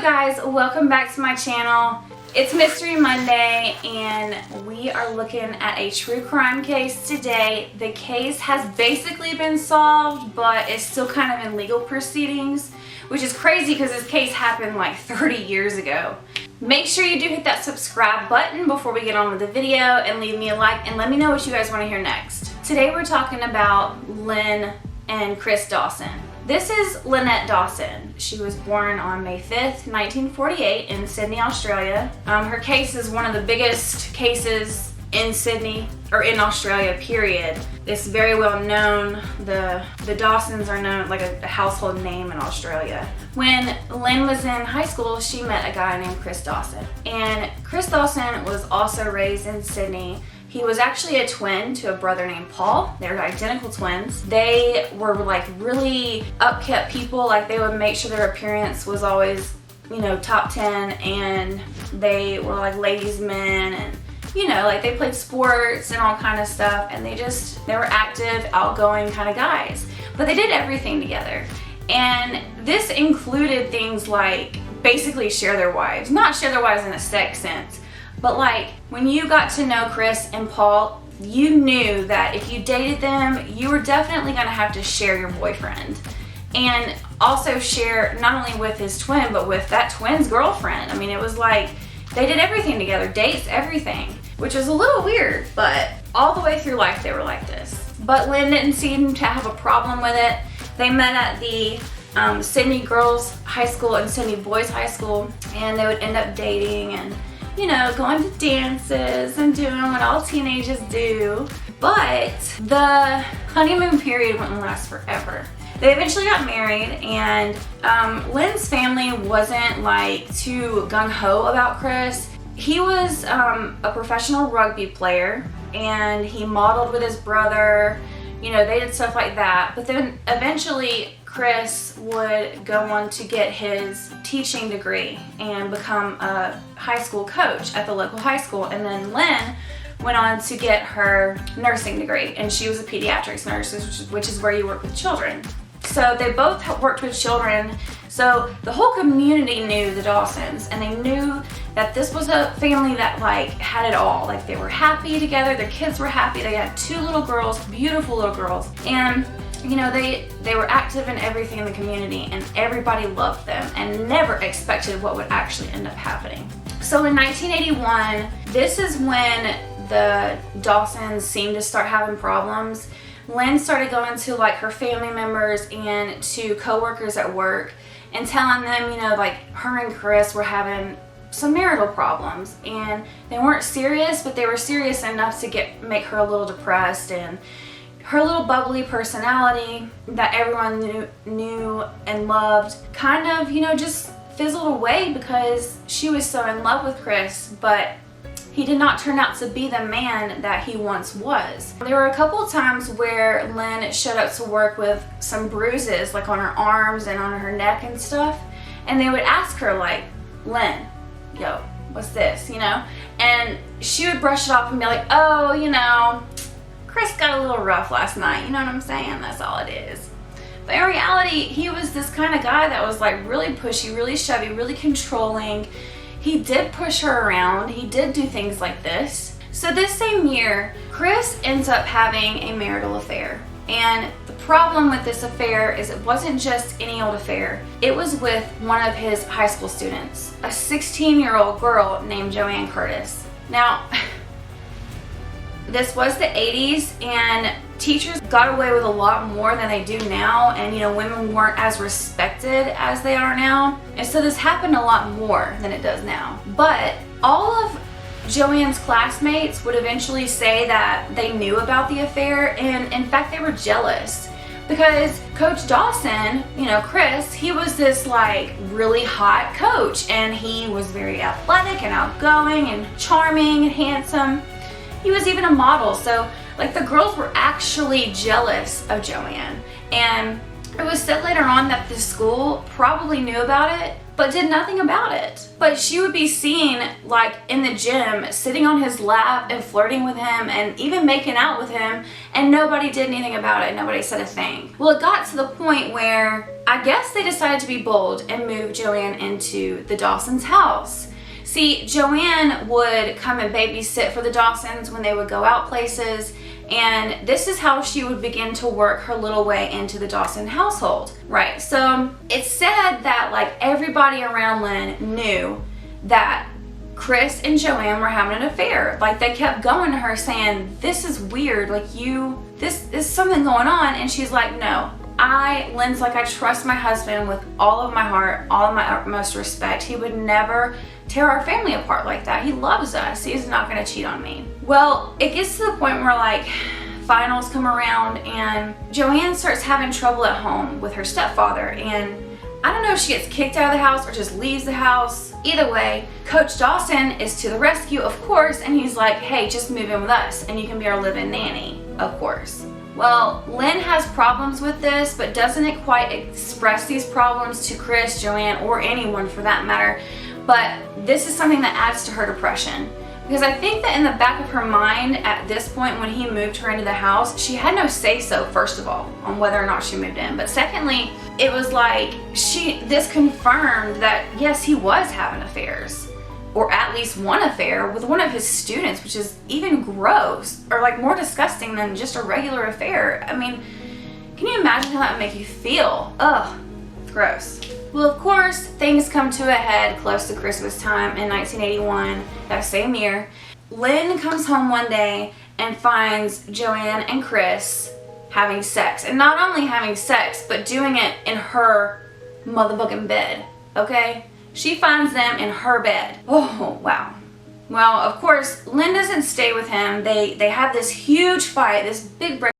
guys, welcome back to my channel. It's Mystery Monday and we are looking at a true crime case today. The case has basically been solved, but it's still kind of in legal proceedings, which is crazy because this case happened like 30 years ago. Make sure you do hit that subscribe button before we get on with the video and leave me a like and let me know what you guys want to hear next. Today we're talking about Lyn and Chris Dawson. This is Lyn Dawson. She was born on May 5th, 1948 in Sydney, Australia. Her case is one of the biggest cases in Sydney, or in Australia, period. It's very well known. The Dawsons are known like a household name in Australia. When Lyn was in high school, she met a guy named Chris Dawson. And Chris Dawson was also raised in Sydney. He was actually a twin to a brother named Paul. They were identical twins. They were like really upkept people. Like they would make sure their appearance was always, you know, top 10, and they were like ladies' men, and you know, like they played sports and all kind of stuff, and they were active, outgoing kind of guys. But they did everything together. And this included things like basically share their wives. Not share their wives in a sex sense, but like when you got to know Chris and Paul, you knew that if you dated them, you were definitely gonna have to share your boyfriend. And also share not only with his twin, but with that twin's girlfriend. I mean, it was like they did everything together, dates, everything, which is a little weird, but all the way through life they were like this. But Lyn didn't seem to have a problem with it. They met at the Sydney Girls High School and Sydney Boys High School, and they would end up dating and, you know, going to dances and doing what all teenagers do. But the honeymoon period wouldn't last forever. They eventually got married, and Lyn's family wasn't like too gung-ho about Chris. He was a professional rugby player, and he modeled with his brother. You know, they did stuff like that. But then eventually Chris would go on to get his teaching degree and become a high school coach at the local high school. And then Lyn went on to get her nursing degree, and she was a pediatrics nurse, which is where you work with children. So they both worked with children. So the whole community knew the Dawsons, and they knew that this was a family that like had it all. Like they were happy together, their kids were happy, they had 2 little girls, beautiful little girls. And you know, they were active in everything in the community, and everybody loved them and never expected what would actually end up happening. So in 1981, this is when the Dawsons seemed to start having problems. Lyn started going to like her family members and to co-workers at work and telling them, you know, like her and Chris were having some marital problems, and they weren't serious, but they were serious enough to make her a little depressed, and her little bubbly personality that everyone knew and loved kind of, you know, just fizzled away because she was so in love with Chris, but he did not turn out to be the man that he once was. There were a couple of times where Lyn showed up to work with some bruises, like on her arms and on her neck and stuff, and they would ask her like, Lyn, yo, what's this, you know? And she would brush it off and be like, oh, you know, Chris got a little rough last night, you know what I'm saying? That's all it is. But in reality, he was this kind of guy that was like really pushy, really shovey, really controlling. He did push her around. He did do things like this. So this same year, Chris ends up having a marital affair. And the problem with this affair is it wasn't just any old affair. It was with one of his high school students, a 16-year-old girl named Joanne Curtis. Now, this was the 80s, and teachers got away with a lot more than they do now, and you know, women weren't as respected as they are now, and so this happened a lot more than it does now. But all of Joanne's classmates would eventually say that they knew about the affair, and in fact they were jealous because Coach Dawson, you know, Chris, he was this like really hot coach, and he was very athletic and outgoing and charming and handsome. He was even a model, so like the girls were actually jealous of Joanne. And it was said later on that the school probably knew about it, but did nothing about it. But she would be seen like in the gym, sitting on his lap and flirting with him and even making out with him, and nobody did anything about it. Nobody said a thing. Well, it got to the point where I guess they decided to be bold and move Joanne into the Dawsons' house. See, Joanne would come and babysit for the Dawsons when they would go out places, and this is how she would begin to work her little way into the Dawson household. Right, so it's said that like everybody around Lyn knew that Chris and Joanne were having an affair. Like they kept going to her saying, this is weird, like this is something going on, and she's like, no. Lyn's like, I trust my husband with all of my heart, all of my utmost respect. He would never tear our family apart like that. He loves us. He's not going to cheat on me. Well, it gets to the point where like finals come around and Joanne starts having trouble at home with her stepfather, and I don't know if she gets kicked out of the house or just leaves the house. Either way, Coach Dawson is to the rescue, of course, and he's like, hey, just move in with us and you can be our live-in nanny, of course. Well, Lyn has problems with this, but doesn't quite express these problems to Chris, Joanne, or anyone for that matter. But this is something that adds to her depression. Because I think that in the back of her mind at this point when he moved her into the house, she had no say-so, first of all, on whether or not she moved in. But secondly, it was like this confirmed that yes, he was having affairs. Or at least one affair with one of his students, which is even gross, or like more disgusting than just a regular affair. I mean, can you imagine how that would make you feel? Ugh, it's gross. Well, of course, things come to a head close to Christmas time in 1981, that same year. Lyn comes home one day and finds Joanne and Chris having sex. And not only having sex, but doing it in her motherfucking bed, okay? She finds them in her bed. Oh, wow. Well, of course, Lyn doesn't stay with him. They have this huge fight, this big break.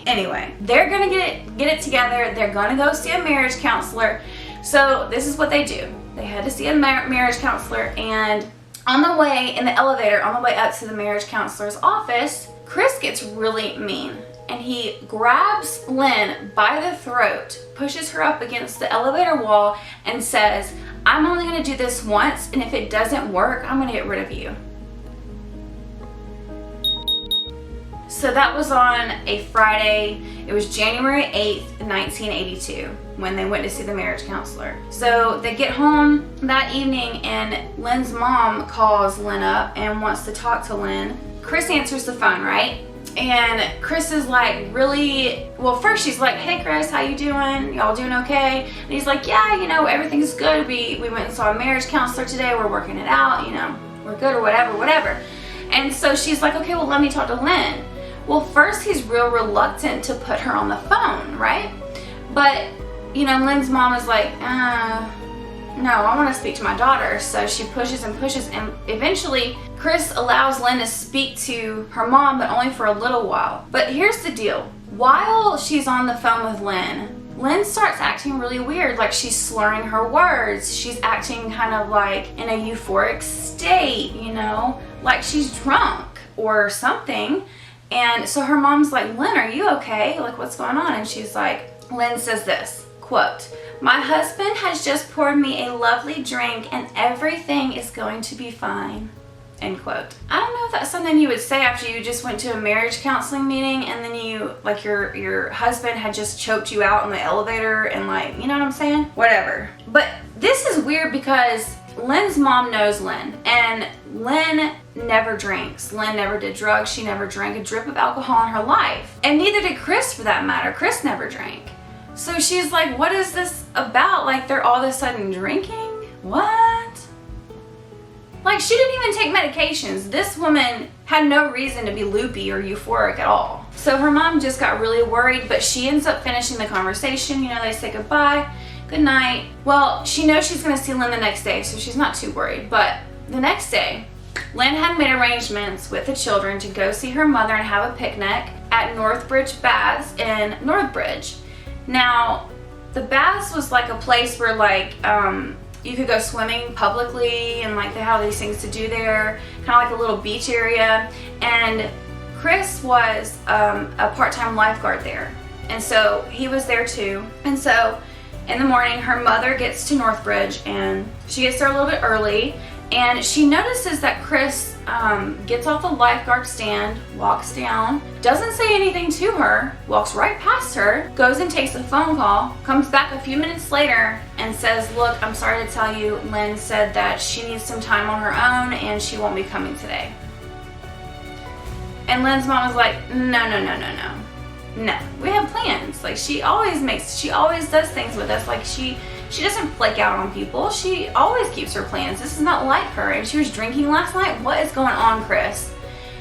Anyway, they're gonna get it together. They're gonna go see a marriage counselor. So this is what they do. They had to see a marriage counselor, and on the way in the elevator, on the way up to the marriage counselor's office, Chris gets really mean. And he grabs Lyn by the throat, pushes her up against the elevator wall, and says, I'm only gonna do this once, and if it doesn't work, I'm gonna get rid of you. So that was on a Friday. It was January 8th, 1982, when they went to see the marriage counselor. So they get home that evening, and Lyn's mom calls Lyn up and wants to talk to Lyn. Chris answers the phone, right? And Chris is like really, well, first she's like, hey Chris, how you doing? Y'all doing okay? And he's like, yeah, you know, everything's good. We went and saw a marriage counselor today. We're working it out, you know, we're good or whatever. And so she's like, okay, well, let me talk to Lyn. Well, first he's real reluctant to put her on the phone, right? But, you know, Lyn's mom is like, no, I want to speak to my daughter. So she pushes and pushes, and eventually Chris allows Lyn to speak to her mom, but only for a little while. But here's the deal. While she's on the phone with Lyn, Lyn starts acting really weird, like she's slurring her words. She's acting kind of like in a euphoric state, you know, like she's drunk or something. And so her mom's like, Lyn, are you okay? Like, what's going on? And she's like, Lyn says this, quote, "My husband has just poured me a lovely drink and everything is going to be fine." End quote. I don't know if that's something you would say after you just went to a marriage counseling meeting and then you, like your husband had just choked you out in the elevator and like, you know what I'm saying? Whatever. But this is weird because Lyn's mom knows Lyn, and Lyn never drinks. Lyn never did drugs. She never drank a drip of alcohol in her life. And neither did Chris, for that matter. Chris never drank. So she's like, what is this about? Like, they're all of a sudden drinking? What? Like, she didn't even take medications. This woman had no reason to be loopy or euphoric at all. So her mom just got really worried, but she ends up finishing the conversation. You know, they say goodbye, good night. Well, she knows she's gonna see Lyn the next day, so she's not too worried. But the next day, Lyn had made arrangements with the children to go see her mother and have a picnic at Northbridge Baths in Northbridge. Now, the baths was like a place where like, you could go swimming publicly and like they have these things to do there, kind of like a little beach area. And Chris was a part-time lifeguard there. And so he was there too. And so in the morning, her mother gets to Northbridge and she gets there a little bit early. And she notices that Chris gets off the lifeguard stand, walks down, doesn't say anything to her, walks right past her, goes and takes a phone call, comes back a few minutes later and says, look, I'm sorry to tell you, Lyn said that she needs some time on her own and she won't be coming today. And Lyn's mom was like, no, we have plans. Like, she always does things with us. Like, she doesn't flake out on people. She always keeps her plans. This is not like her. And she was drinking last night. What is going on, Chris?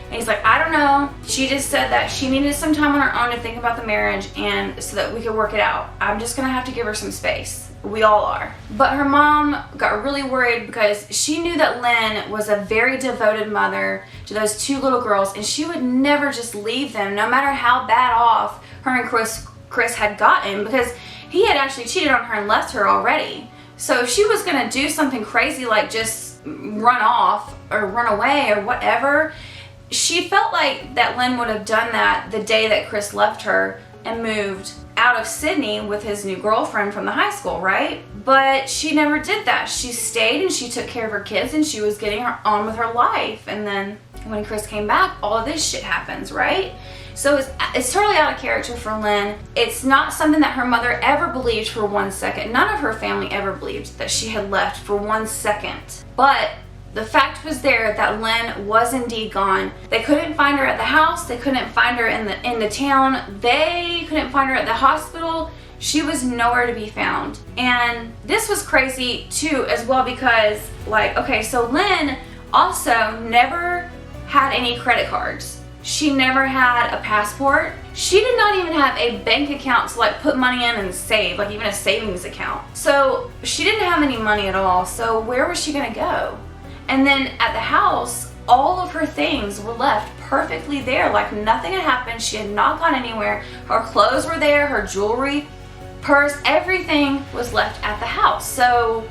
And he's like, I don't know. She just said that she needed some time on her own to think about the marriage and so that we could work it out. I'm just gonna have to give her some space. We all are. But her mom got really worried because she knew that Lyn was a very devoted mother to those two little girls, and she would never just leave them, no matter how bad off her and Chris had gotten, because he had actually cheated on her and left her already. So if she was gonna do something crazy like just run off or run away or whatever, she felt like that Lyn would have done that the day that Chris left her and moved out of Sydney with his new girlfriend from the high school, right? But she never did that. She stayed and she took care of her kids and she was getting on with her life. And then when Chris came back, all of this shit happens, right? So it's totally out of character for Lyn. It's not something that her mother ever believed for 1 second. None of her family ever believed that she had left for 1 second. But the fact was there that Lyn was indeed gone. They couldn't find her at the house. They couldn't find her in the town. They couldn't find her at the hospital. She was nowhere to be found. And this was crazy too as well because, like, okay, so Lyn also never had any credit cards. She never had a passport. She did not even have a bank account to like put money in and save, like even a savings account. So she didn't have any money at all. So where was she gonna go? And then at the house, all of her things were left perfectly there, like nothing had happened. She had not gone anywhere. Her clothes were there, her jewelry, purse, everything was left at the house. So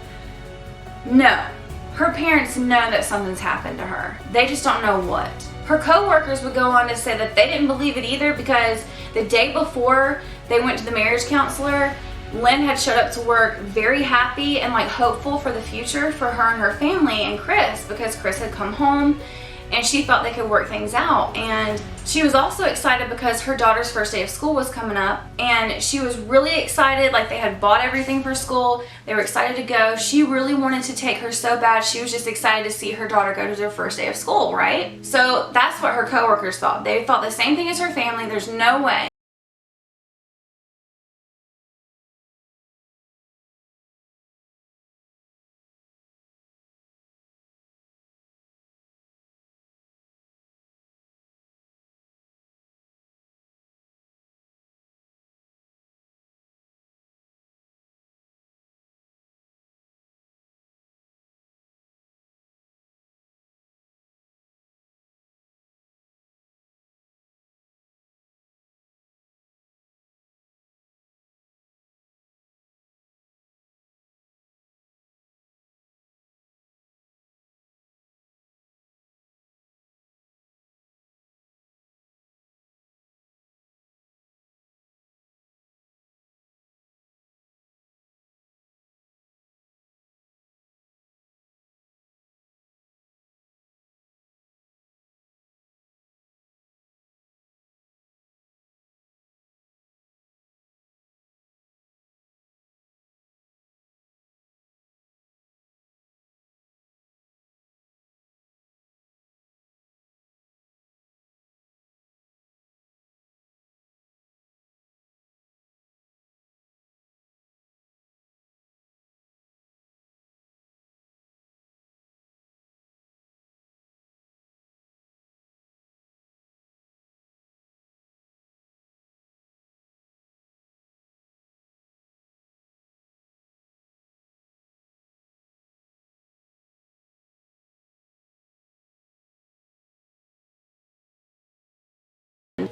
no, her parents know that something's happened to her. They just don't know what. Her co-workers would go on to say that they didn't believe it either because the day before they went to the marriage counselor, Lyn had showed up to work very happy and like hopeful for the future for her and her family and Chris, because Chris had come home and she thought they could work things out. And she was also excited because her daughter's first day of school was coming up and she was really excited. Like, they had bought everything for school. They were excited to go. She really wanted to take her so bad. She was just excited to see her daughter go to their first day of school, right? So that's what her coworkers thought. They thought the same thing as her family. There's no way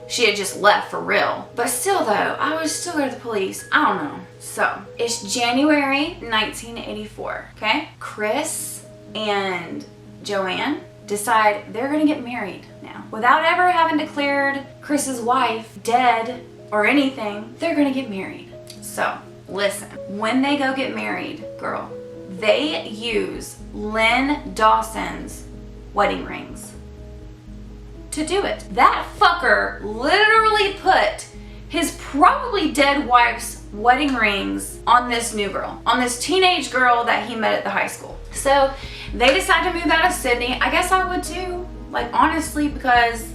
she had just left for real. But still though, I would still go to the police. I don't know. So it's January 1984, okay? Chris and Joanne decide they're gonna get married now. Without ever having declared Chris's wife dead or anything, they're gonna get married. So listen, when they go get married, girl, they use Lyn Dawson's wedding rings to do it. That fucker literally put his probably dead wife's wedding rings on this new girl, on this teenage girl that he met at the high school. So they decide to move out of Sydney. I guess I would too, like honestly, because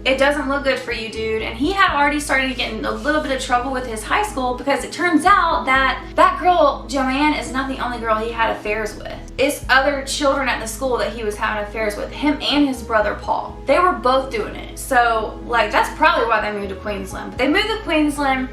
it doesn't look good for you, dude. And he had already started getting a little bit of trouble with his high school because it turns out that that girl, Joanne, is not the only girl he had affairs with. It's other children at the school that he was having affairs with, him and his brother Paul. They were both doing it. So like that's probably why they moved to Queensland. But they moved to Queensland.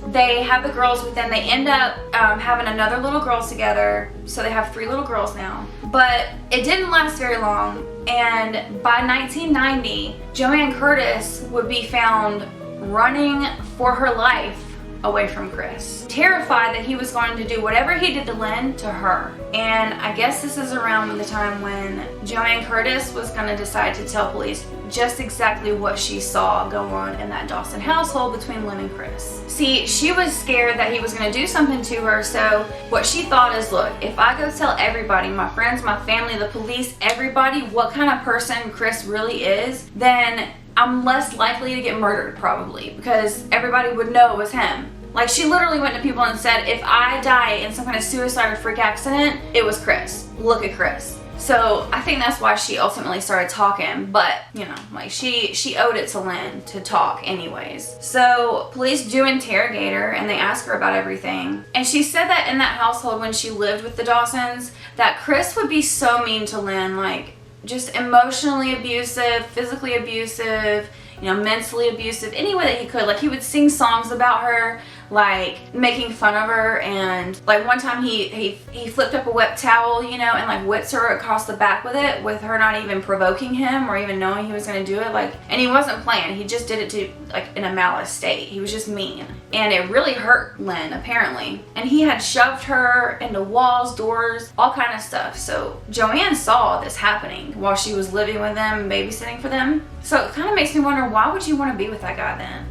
They have the girls with them. They end up having another little girl together. So they have 3 little girls now. But it didn't last very long. And by 1990, Joanne Curtis would be found running for her life away from Chris, terrified that he was going to do whatever he did to Lyn to her. And I guess this is around the time when Joanne Curtis was going to decide to tell police just exactly what she saw go on in that Dawson household between Lyn and Chris. See, she was scared that he was going to do something to her, so what she thought is, look, if I go tell everybody, my friends, my family, the police, everybody, what kind of person Chris really is, then I'm less likely to get murdered probably, because everybody would know it was him. Like, she literally went to people and said, if I die in some kind of suicide or freak accident, it was Chris. Look at Chris. So I think that's why she ultimately started talking, but you know, like she owed it to Lyn to talk anyways. So police do interrogate her and they ask her about everything. And she said that in that household when she lived with the Dawsons, that Chris would be so mean to Lyn, like just emotionally abusive, physically abusive, you know, mentally abusive, any way that he could. Like, he would sing songs about her, like making fun of her, and like one time he flipped up a wet towel, you know, and like whips her across the back with it, with her not even provoking him or even knowing he was going to do it. Like, and he wasn't playing, he just did it to, like, in a malice state. He was just mean, and it really hurt Lyn apparently. And he had shoved her into walls, doors, all kind of stuff. So Joanne saw this happening while she was living with them and babysitting for them. So it kind of makes me wonder, why would you want to be with that guy then?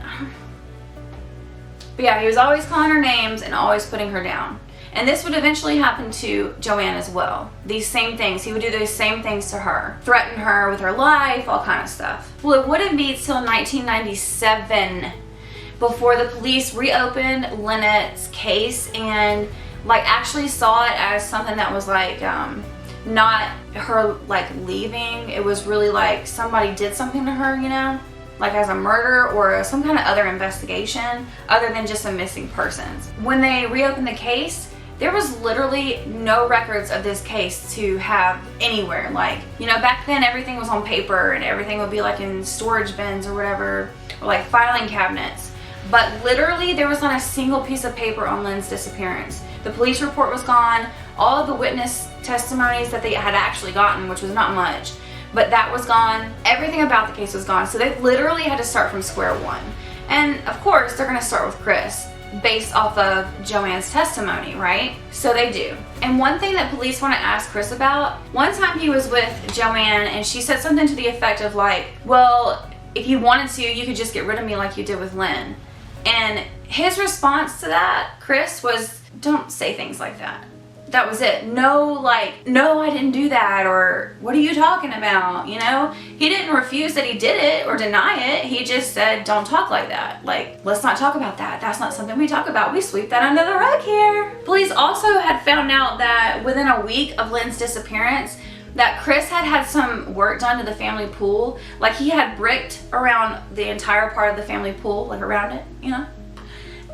But yeah, he was always calling her names and always putting her down. And this would eventually happen to Joanne as well. These same things. He would do those same things to her. Threaten her with her life, all kind of stuff. Well, it wouldn't be till 1997 before the police reopened Lynette's case and like actually saw it as something that was like not her like leaving. It was really like somebody did something to her, you know? Like as a murder or some kind of other investigation other than just a missing persons. When they reopened the case, there was literally no records of this case to have anywhere. Like, you know, back then everything was on paper and everything would be like in storage bins or whatever, or like filing cabinets. But literally there was not a single piece of paper on Lyn's disappearance. The police report was gone. All of the witness testimonies that they had actually gotten, which was not much, but that was gone. Everything about the case was gone. So they literally had to start from square one. And of course, they're gonna start with Chris based off of Joanne's testimony, right? So they do. And one thing that police wanna ask Chris about, one time he was with Joanne and she said something to the effect of like, well, if you wanted to, you could just get rid of me like you did with Lyn. And his response to that, Chris, was, don't say things like that. That was it. No, like, no, I didn't do that, or what are you talking about, you know? He didn't refuse that he did it or deny it. He just said, don't talk like that. Like, let's not talk about that. That's not something we talk about. We sweep that under the rug here. Police also had found out that within a week of Lyn's disappearance, that Chris had had some work done to the family pool. Like, he had bricked around the entire part of the family pool, like around it, you know?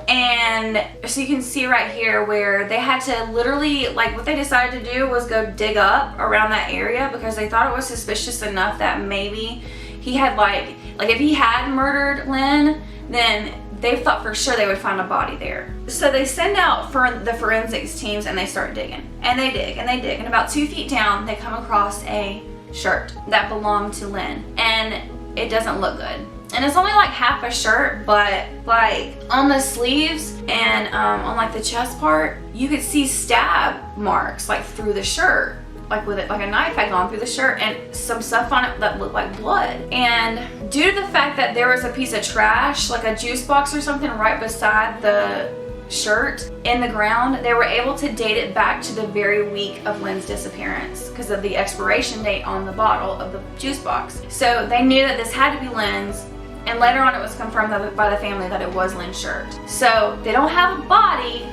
And so you can see right here where they had to literally, like, what they decided to do was go dig up around that area because they thought it was suspicious enough that maybe he had like if he had murdered Lyn, then they thought for sure they would find a body there. So they send out for the forensics teams and they start digging. And they dig and they dig. And about 2 feet down, they come across a shirt that belonged to Lyn. And it doesn't look good. And it's only like half a shirt, but like on the sleeves and on like the chest part, you could see stab marks like through the shirt, like with it, like a knife had gone through the shirt, and some stuff on it that looked like blood. And due to the fact that there was a piece of trash, like a juice box or something right beside the shirt in the ground, they were able to date it back to the very week of Lyn's disappearance because of the expiration date on the bottle of the juice box. So they knew that this had to be Lyn's, and later on it was confirmed by the family that it was Lyn's shirt. So they don't have a body,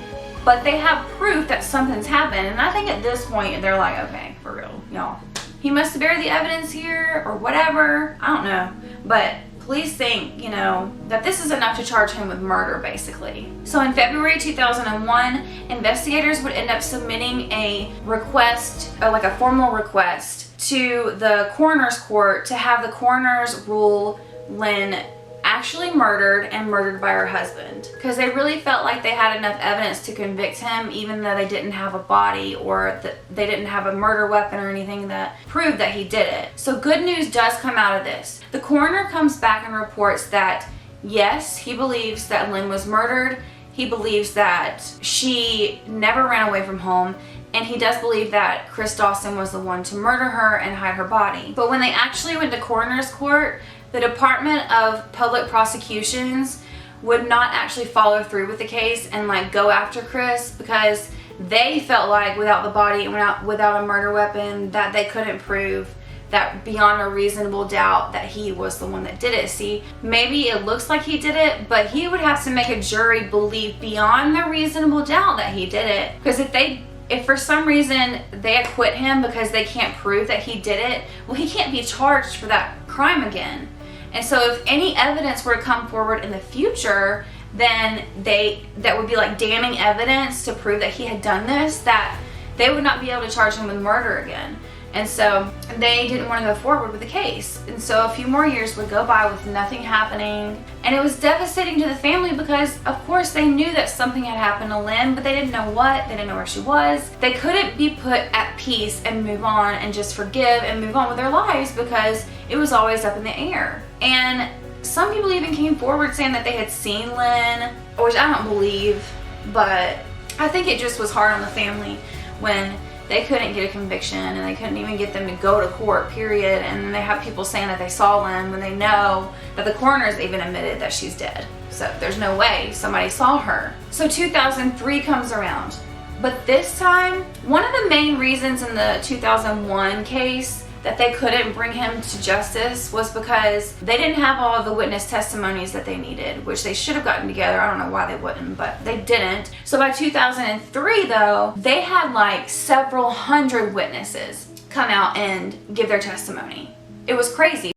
but they have proof that something's happened. And I think at this point they're like, okay, for real, y'all, he must have buried the evidence here or whatever, I don't know. But police think, you know, that this is enough to charge him with murder, basically. So in February 2001, investigators would end up submitting a request, like a formal request, to the coroner's court to have the coroners rule Lyn actually murdered and murdered by her husband, because they really felt like they had enough evidence to convict him, even though they didn't have a body or that they didn't have a murder weapon or anything that proved that he did it. So good news does come out of this. The coroner comes back and reports that yes, he believes that Lyn was murdered. He believes that she never ran away from home, and he does believe that Chris Dawson was the one to murder her and hide her body. But when they actually went to coroner's court, the Department of Public Prosecutions would not actually follow through with the case and like go after Chris, because they felt like without the body and without a murder weapon that they couldn't prove that beyond a reasonable doubt that he was the one that did it. See, maybe it looks like he did it, but he would have to make a jury believe beyond the reasonable doubt that he did it. Because if for some reason they acquit him because they can't prove that he did it, well, he can't be charged for that crime again. And so if any evidence were to come forward in the future, then that would be like damning evidence to prove that he had done this, that they would not be able to charge him with murder again. And so they didn't want to go forward with the case. And so a few more years would go by with nothing happening. And it was devastating to the family because, of course, they knew that something had happened to Lyn, but they didn't know what. They didn't know where she was. They couldn't be put at peace and move on and just forgive and move on with their lives because it was always up in the air. And some people even came forward saying that they had seen Lyn, which I don't believe, but I think it just was hard on the family when they couldn't get a conviction and they couldn't even get them to go to court, period. And they have people saying that they saw Lyn when they know that the coroner's even admitted that she's dead. So there's no way somebody saw her. So 2003 comes around. But this time, one of the main reasons in the 2001 case that they couldn't bring him to justice was because they didn't have all of the witness testimonies that they needed, which they should have gotten together. I don't know why they wouldn't, but they didn't. So by 2003 though, they had like several hundred witnesses come out and give their testimony. It was crazy.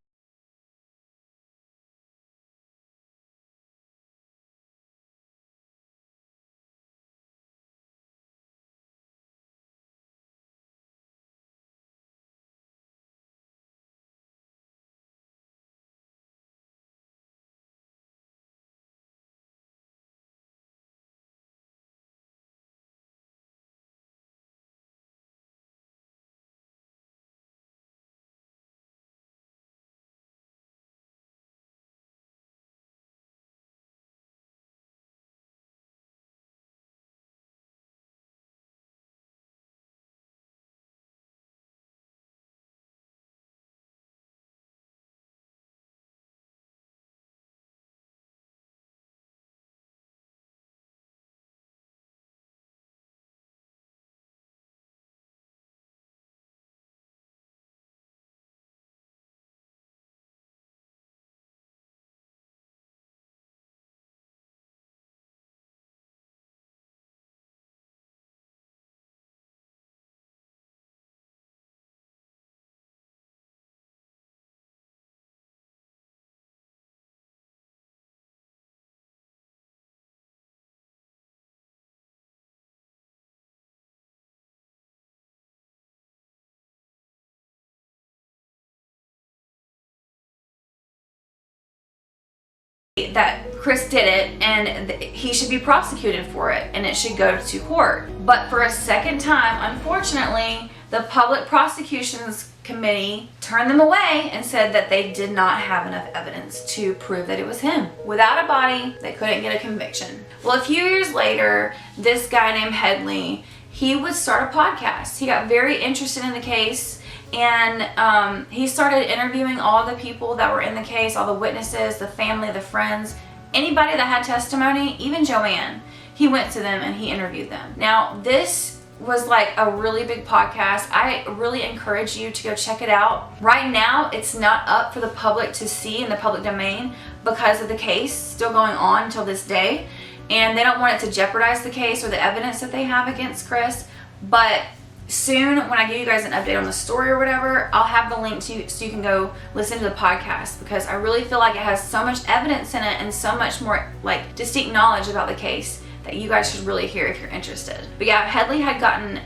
That Chris did it and he should be prosecuted for it and it should go to court. But for a second time, unfortunately, the public prosecutions committee turned them away and said that they did not have enough evidence to prove that it was him. Without a body, they couldn't get a conviction. Well, a few years later, this guy named Headley, he would start a podcast. He got very interested in the case, and he started interviewing all the people that were in the case, all the witnesses, the family, the friends, anybody that had testimony, even Joanne. He went to them and he interviewed them. Now, this was like a really big podcast. I really encourage you to go check it out. Right now, it's not up for the public to see in the public domain because of the case still going on until this day. And they don't want it to jeopardize the case or the evidence that they have against Chris. But soon, when I give you guys an update on the story or whatever, I'll have the link to so you can go listen to the podcast, because I really feel like it has so much evidence in it and so much more like distinct knowledge about the case that you guys should really hear if you're interested. But yeah, Headley had gotten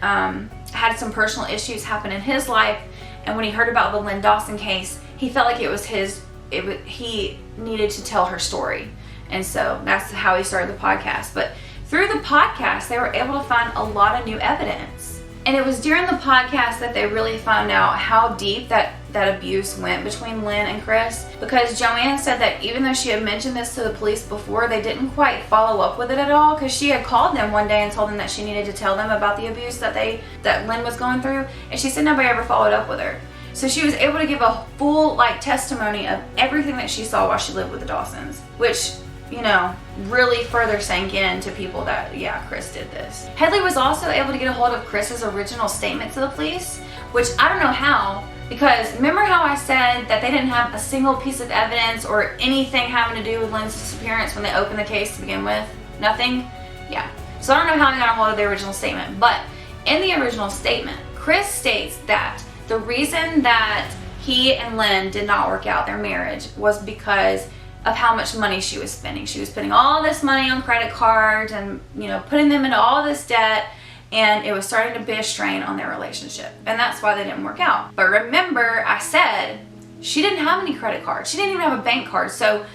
had some personal issues happen in his life, and when he heard about the Lyn Dawson case, he felt like it was he needed to tell her story, and so that's how he started the podcast. But through the podcast, they were able to find a lot of new evidence. And it was during the podcast that they really found out how deep that abuse went between Lyn and Chris, because Joanne said that even though she had mentioned this to the police before, they didn't quite follow up with it at all, because she had called them one day and told them that she needed to tell them about the abuse that Lyn was going through, and she said nobody ever followed up with her. So she was able to give a full testimony of everything that she saw while she lived with the Dawsons, which, you know, really further sank in to people that, yeah, Chris did this. Headley was also able to get a hold of Chris's original statement to the police, which I don't know how, because remember how I said that they didn't have a single piece of evidence or anything having to do with Lyn's disappearance when they opened the case to begin with? Nothing? Yeah. So I don't know how they got a hold of the original statement, but in the original statement, Chris states that the reason that he and Lyn did not work out their marriage was because of how much money she was spending. She was spending all this money on credit cards and, you know, putting them into all this debt, and it was starting to be a strain on their relationship. And that's why they didn't work out. But remember, I said she didn't have any credit cards. She didn't even have a bank card, so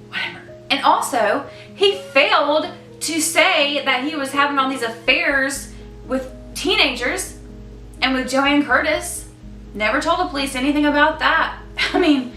whatever. And also, he failed to say that he was having all these affairs with teenagers and with Joanne Curtis. Never told the police anything about that. I mean,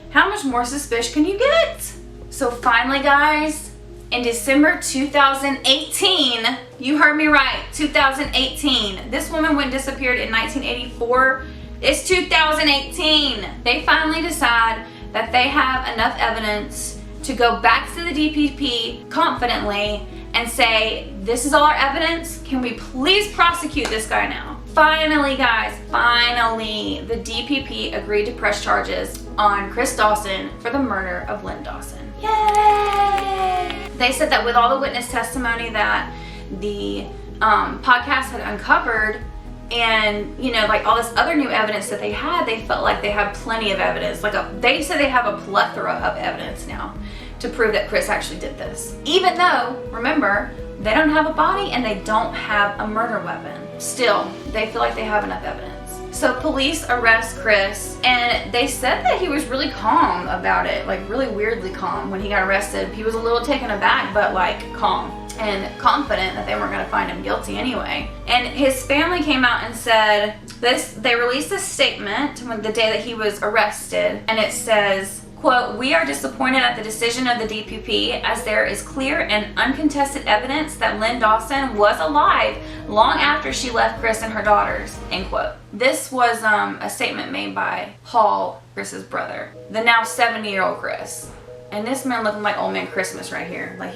how much more suspicious can you get? So finally, guys, in December 2018, you heard me right, 2018. This woman went disappeared in 1984. It's 2018. They finally decide that they have enough evidence to go back to the DPP confidently and say, this is all our evidence. Can we please prosecute this guy now? Finally, guys, finally, the DPP agreed to press charges on Chris Dawson for the murder of Lyn Dawson. Yay! They said that with all the witness testimony that the podcast had uncovered, and, you know, like all this other new evidence that they had, they felt like they had plenty of evidence. They said they have a plethora of evidence now to prove that Chris actually did this. Even though, remember, they don't have a body and they don't have a murder weapon. Still, they feel like they have enough evidence. So police arrest Chris, and they said that he was really calm about it, like really weirdly calm when he got arrested. He was a little taken aback, but like calm and confident that they weren't going to find him guilty anyway. And his family came out and said this. They released a statement the day that he was arrested, and it says, quote, "We are disappointed at the decision of the DPP, as there is clear and uncontested evidence that Lyn Dawson was alive long after she left Chris and her daughters," end quote. This was a statement made by Paul, Chris's brother, the now 70-year-old Chris. And this man looking like old man Christmas right here. Like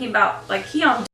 he on